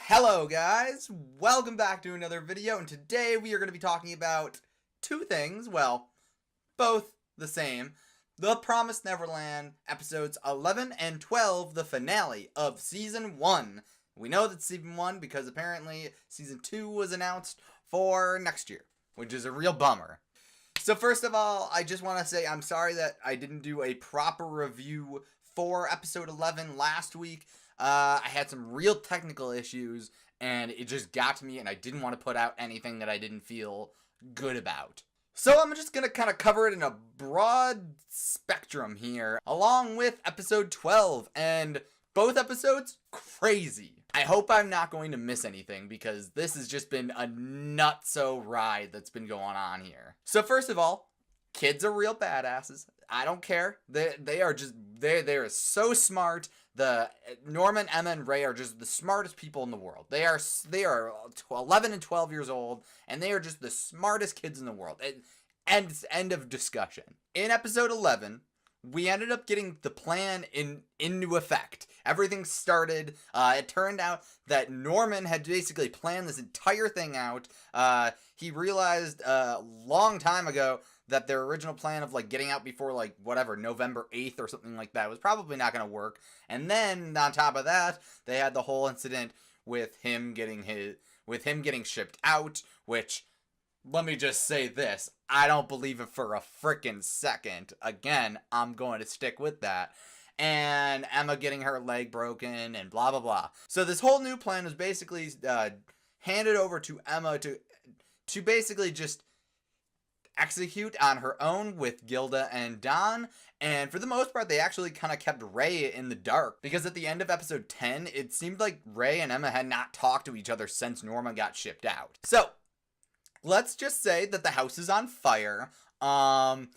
Hello guys, welcome back to another video, and today we are going to be talking about two things, well, both the same. The Promised Neverland episodes 11 and 12, the finale of Season 1. We know that Season 1 because apparently Season 2 was announced for next year, which is a real bummer. So first of all, I just want to say I'm sorry that I didn't do a proper review for episode 11 last week. I had some real technical issues, and it just got to me, and I didn't want to put out anything that I didn't feel good about. So I'm just going to kind of cover it in a broad spectrum here, along with episode 12, and both episodes, crazy. I hope I'm not going to miss anything, because this has just been a nutso ride that's been going on here. So first of all, kids are real badasses. I don't care. They are so smart. Norman, Emma, and Ray are just the smartest people in the world. They are 11 and 12 years old, and they are just the smartest kids in the world. End of discussion. In episode 11, we ended up getting the plan into effect. Everything started, it turned out that Norman had basically planned this entire thing out. He realized a long time ago that their original plan of like getting out before like whatever November 8th or something like that was probably not going to work. And then on top of that, they had the whole incident with him getting shipped out, which, let me just say this, I don't believe it for a frickin' second. Again, I'm going to stick with that. And Emma getting her leg broken and blah blah blah. So this whole new plan was basically handed over to Emma to basically just execute on her own with Gilda and Don, and for the most part they actually kind of kept Ray in the dark, because at the end of episode 10 it seemed like Ray and Emma had not talked to each other since Norma got shipped out. So let's just say that the house is on fire, and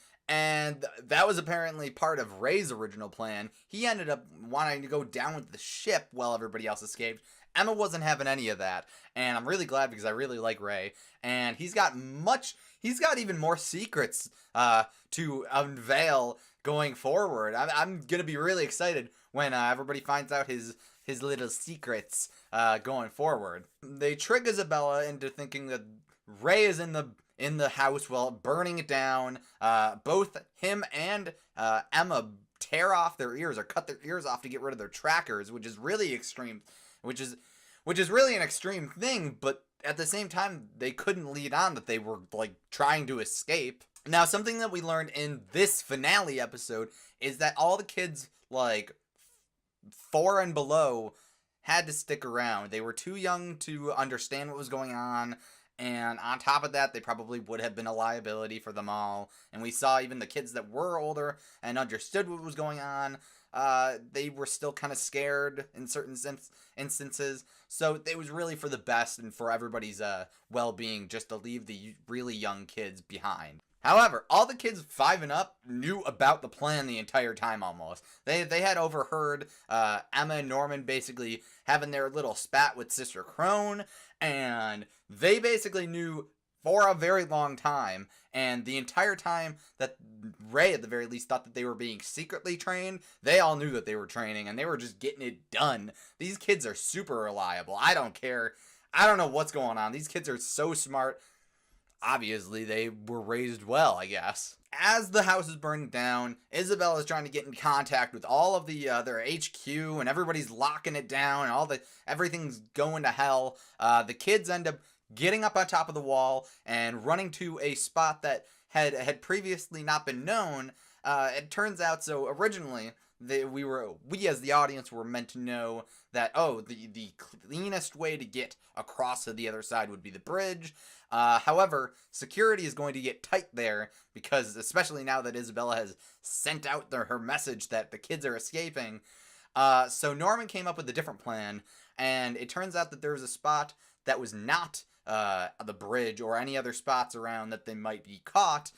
that was apparently part of Ray's original plan. He ended up wanting to go down with the ship while everybody else escaped. Emma wasn't having any of that, and I'm really glad because I really like Ray, and he's got even more secrets to unveil going forward. I'm gonna be really excited when everybody finds out his little secrets going forward. They trick Isabella into thinking that Ray is in the house while burning it down. Both him and Emma tear off their ears or cut their ears off to get rid of their trackers, which is really extreme. Which is really an extreme thing, but at the same time, they couldn't lead on that they were, like, trying to escape. Now, something that we learned in this finale episode is that all the kids, like, 4 and below had to stick around. They were too young to understand what was going on, and on top of that, they probably would have been a liability for them all. And we saw even the kids that were older and understood what was going on, they were still kind of scared in certain instances. So it was really for the best and for everybody's well-being just to leave the really young kids behind. However, all the kids 5 and up knew about the plan the entire time almost. They had overheard Emma and Norman basically having their little spat with Sister Crone, and they basically knew for a very long time, and the entire time that Ray at the very least thought that they were being secretly trained, they all knew that they were training, and they were just getting it done. These kids are super reliable. I don't care. I don't know what's going on. These kids are so smart. Obviously, they were raised well, I guess. As the house is burning down, Isabella is trying to get in contact with all of their HQ, and everybody's locking it down, and everything's going to hell. The kids end up getting up on top of the wall and running to a spot that had previously not been known. It turns out, so originally we as the audience were meant to know that, oh, the cleanest way to get across to the other side would be the bridge. However, security is going to get tight there, because especially now that Isabella has sent out her message that the kids are escaping. So Norman came up with a different plan, and it turns out that there was a spot that was not the bridge or any other spots around that they might be caught,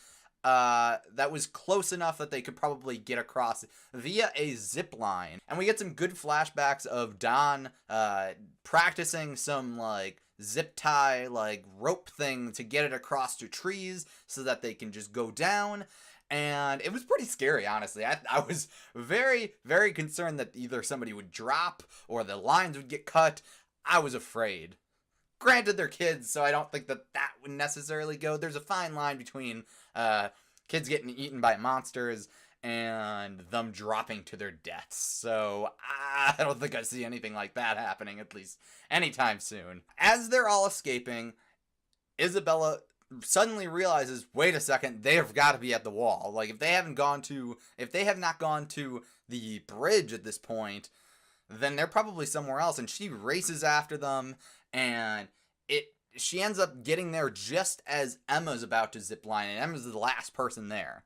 that was close enough that they could probably get across via a zip line. And we get some good flashbacks of Don practicing some like zip tie like rope thing to get it across to trees so that they can just go down. And it was pretty scary, honestly. I was very, very concerned that either somebody would drop or the lines would get cut. I was afraid. Granted, they're kids, so I don't think that would necessarily go. There's a fine line between kids getting eaten by monsters and them dropping to their deaths. So I don't think I see anything like that happening, at least anytime soon. As they're all escaping, Isabella suddenly realizes, wait a second, they have got to be at the wall. Like, if they have not gone to the bridge at this point, then they're probably somewhere else. And she races after them, and she ends up getting there just as Emma's about to zipline, and Emma's the last person there.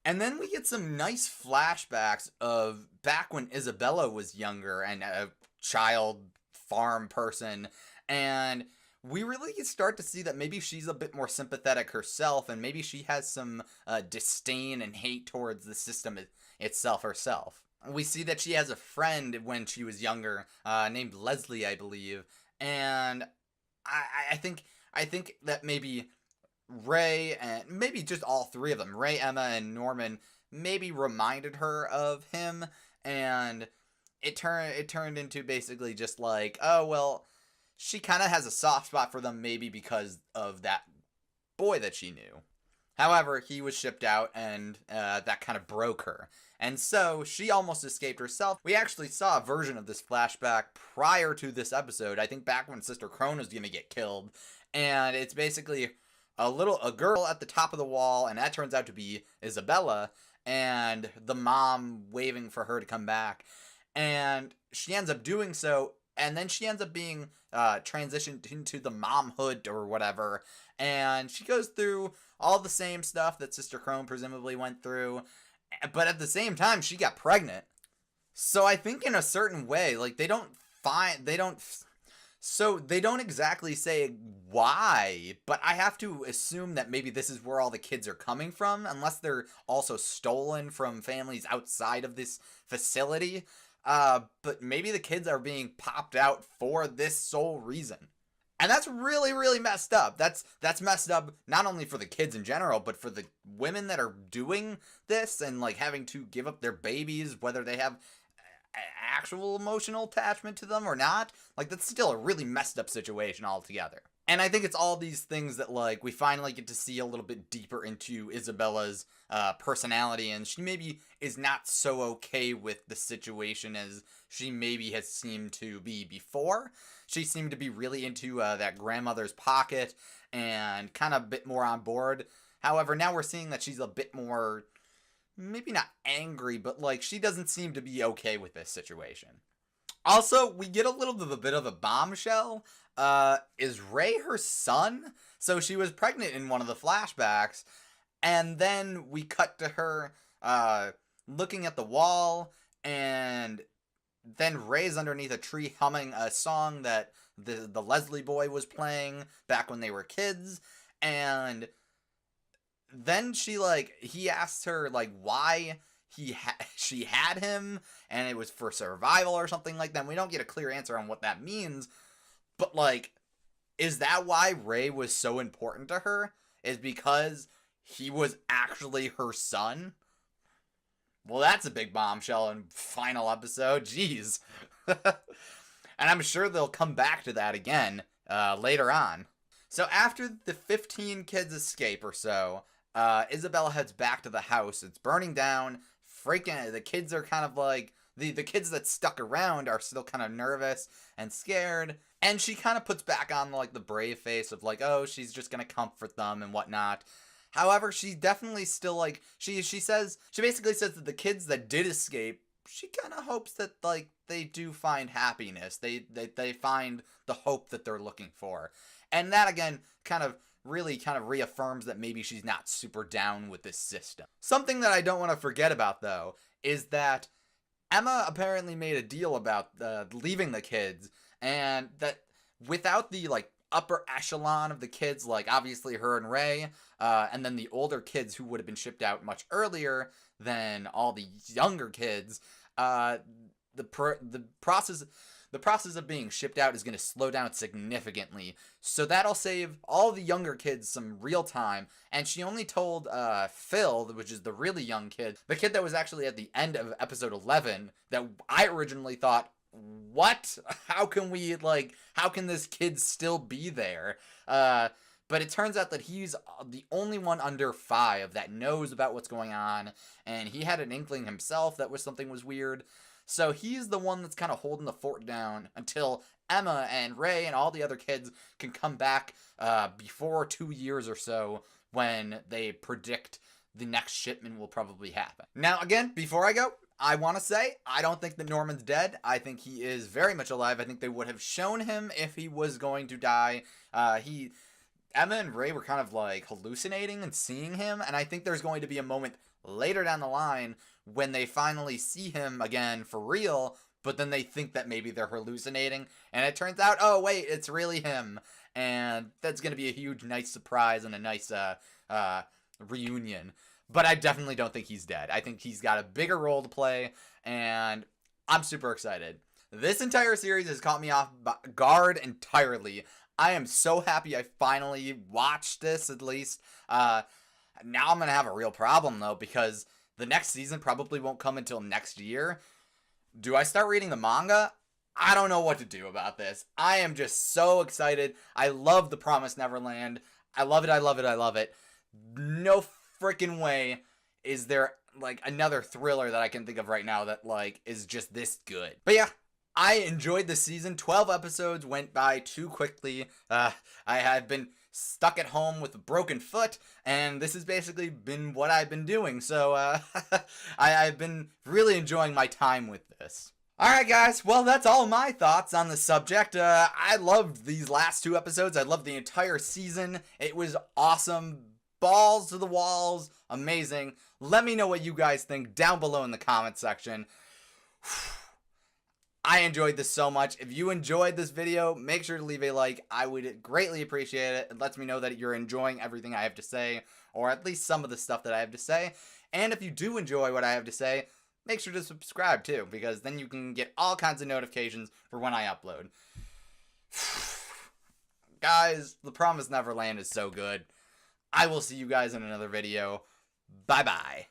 And then we get some nice flashbacks of back when Isabella was younger and a child farm person, and we really start to see that maybe she's a bit more sympathetic herself, and maybe she has some disdain and hate towards the system itself herself. We see that she has a friend when she was younger, named Leslie, I believe, and I think that maybe Ray, and maybe just all three of them, Ray, Emma, and Norman, maybe reminded her of him, and it turned into basically just like, oh, well, she kind of has a soft spot for them, maybe because of that boy that she knew. However, he was shipped out, and that kind of broke her. And so, she almost escaped herself. We actually saw a version of this flashback prior to this episode, I think back when Sister Crone was going to get killed. And it's basically a girl at the top of the wall, and that turns out to be Isabella, and the mom waving for her to come back. And she ends up doing so, and then she ends up being transitioned into the momhood or whatever. And she goes through all the same stuff that Sister Crone presumably went through. But at the same time, she got pregnant. So I think in a certain way, like, they don't exactly say why, but I have to assume that maybe this is where all the kids are coming from, unless they're also stolen from families outside of this facility. But maybe the kids are being popped out for this sole reason. And that's really, really messed up. That's messed up not only for the kids in general, but for the women that are doing this and, like, having to give up their babies, whether they have actual emotional attachment to them or not. Like, that's still a really messed up situation altogether. And I think it's all these things that, like, we finally get to see a little bit deeper into Isabella's personality, and she maybe is not so okay with the situation as she maybe has seemed to be before. She seemed to be really into that grandmother's pocket and kind of a bit more on board. However, now we're seeing that she's a bit more, maybe not angry, but, like, she doesn't seem to be okay with this situation. Also, we get a little bit of a bombshell. Is Ray her son? So she was pregnant in one of the flashbacks, and then we cut to her looking at the wall, and then Ray's underneath a tree humming a song that the Leslie boy was playing back when they were kids, and then he asked her, like, why she had him, and it was for survival or something like that. We don't get a clear answer on what that means, but, like, is that why Ray was so important to her? Is because he was actually her son? Well, that's a big bombshell in final episode. Jeez. And I'm sure they'll come back to that again later on. So after the 15 kids escape or so, Isabella heads back to the house. It's burning down. Freaking, the kids are kind of like, the kids that stuck around are still kind of nervous and scared. And she kind of puts back on, like, the brave face of, like, oh, she's just going to comfort them and whatnot. However, she definitely still, like, she basically says that the kids that did escape, she kind of hopes that, like, they do find happiness. They find the hope that they're looking for. And that, again, kind of reaffirms that maybe she's not super down with this system. Something that I don't want to forget about, though, is that Emma apparently made a deal about leaving the kids, and that without the, like, upper echelon of the kids, like, obviously her and Ray, and then the older kids who would have been shipped out much earlier than all the younger kids, the process of being shipped out is going to slow down significantly. So that'll save all the younger kids some real time. And she only told Phil, which is the really young kid, the kid that was actually at the end of episode 11, that I originally thought what? How can we, like, how can this kid still be there? But it turns out that he's the only one under 5 that knows about what's going on, and he had an inkling himself that something was weird. So he's the one that's kind of holding the fort down until Emma and Ray and all the other kids can come back before 2 years or so, when they predict the next shipment will probably happen. Now, again, before I go, I want to say, I don't think that Norman's dead. I think he is very much alive. I think they would have shown him if he was going to die. Emma and Ray were kind of like hallucinating and seeing him, and I think there's going to be a moment later down the line when they finally see him again for real, but then they think that maybe they're hallucinating, and it turns out, oh wait, it's really him, and that's going to be a huge, nice surprise and a nice reunion. But I definitely don't think he's dead. I think he's got a bigger role to play, and I'm super excited. This entire series has caught me off guard entirely. I am so happy I finally watched this, at least. Now I'm going to have a real problem, though, because the next season probably won't come until next year. Do I start reading the manga? I don't know what to do about this. I am just so excited. I love The Promised Neverland. I love it, I love it, I love it. No freaking way is there, like, another thriller that I can think of right now that, like, is just this good. But yeah, I enjoyed this season. 12 episodes went by too quickly. I had been stuck at home with a broken foot, and this has basically been what I've been doing. So I've been really enjoying my time with this. Alright guys, well that's all my thoughts on the subject. I loved these last 2 episodes. I loved the entire season. It was awesome. Balls to the walls. Amazing. Let me know what you guys think down below in the comment section. I enjoyed this so much. If you enjoyed this video, make sure to leave a like. I would greatly appreciate it. It lets me know that you're enjoying everything I have to say, or at least some of the stuff that I have to say. And if you do enjoy what I have to say, make sure to subscribe too, because then you can get all kinds of notifications for when I upload. Guys, The Promised Neverland is so good. I will see you guys in another video. Bye-bye.